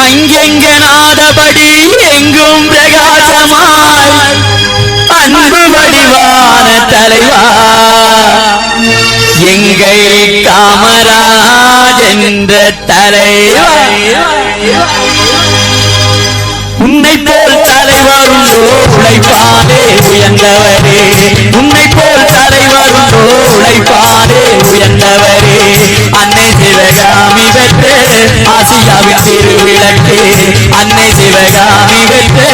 அங்கெங்கனாதபடி எங்கும் பிரகாசமாய் அன்பு வடிவான தலைவா எங்கள் காமராஜ் என்ற தலைவா உன்னை போல் தலைவருண்டோ உழைப்பாரே உயர்ந்தவரே உன்னை போல் தலைவருண்டோ உழைப்பாரே உயர்ந்தவரே அன்னை சிவகாமி பெற்று ஆசியாவின் திருவிளக்கு அன்னை சிவகாமி பெற்று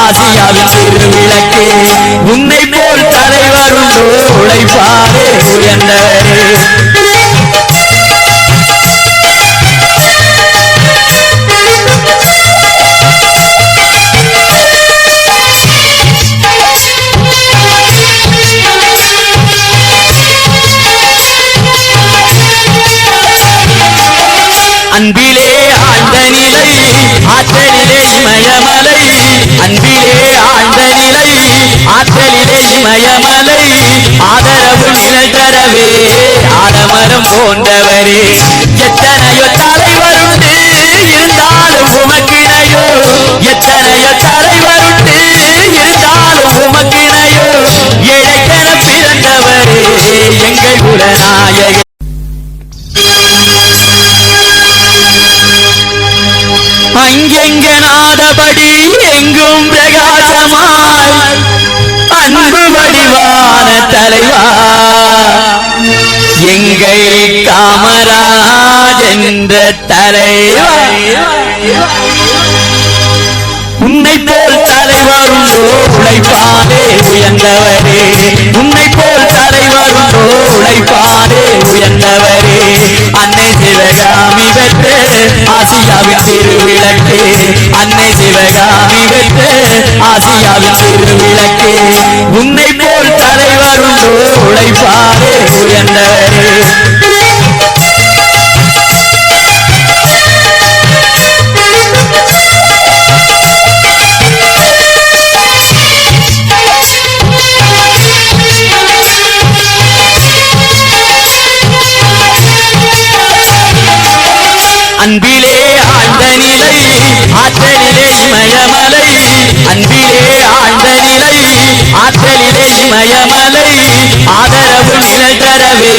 ஆசியாவின் திருவிளக்கு உன்னை போல் தலைவருண்டோ உழைப்பாரே உயர்ந்தவரே அன்பிலே ஆழ்ந்த நிலை ஆற்றலிலே இமயமலை அன்பிலே ஆழ்ந்த நிலை ஆற்றலிலே இமயமலை ஆதரவு நிலை தரவே ஆடமரம் போன்றவரே எத்தனையோ தலைவருண்டு இருந்தாலும் உமக்கிணையோ எத்தனையோ தலைவருண்டு இருந்தாலும் உமக்கிணையோ ஏழைக்கென பிறந்தவரே எங்கள் குலநாயகர் அங்கெங்கனாதபடி எங்கும் பிரகாசமாய் அன்பு வடிவான தலைவா எங்கள் காமராஜ் என்ற தலைவா உன்னை போல் தலைவருண்டோ உழைப்பாரே உயர்ந்தவரே உன்னை போல் தலைவருண்டோ உழைப்பாரே உயர்ந்தவரே அன்னை சிவகாமி பெற்று ஆசியாவின் திருவிளக்கு அன்னை சிவகாமி பெற்று ஆசியாவின் திருவிளக்கு உன்னை போல் தலைவருண்டோ உழைப்பாரே உயர்ந்தவரே அன்பிலே ஆழ்ந்த நிலை ஆற்றலிலே இமயமலை அன்பிலே ஆழ்ந்த நிலை ஆற்றலிலே இமயமலை ஆதரவு நிலை தரவே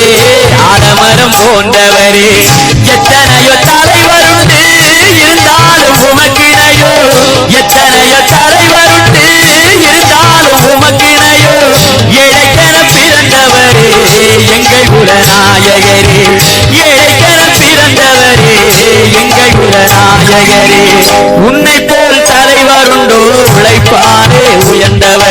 ஆடமரம் போன்றவரே எத்தனையோ தலைவருண்டு இருந்தாலும் உமக்கிணையோ எத்தனையோ தலைவருண்டு இருந்தாலும் உமக்கிணையோ ஏழைக்கென பிறந்தவரே எங்கள் குலநாயகரே ஏழைக்கென பிறந்தவரே எங்கள் குலநாயகரே உன்னை போல் தலைவருண்டோ உழைப்பாரே உயர்ந்தவர்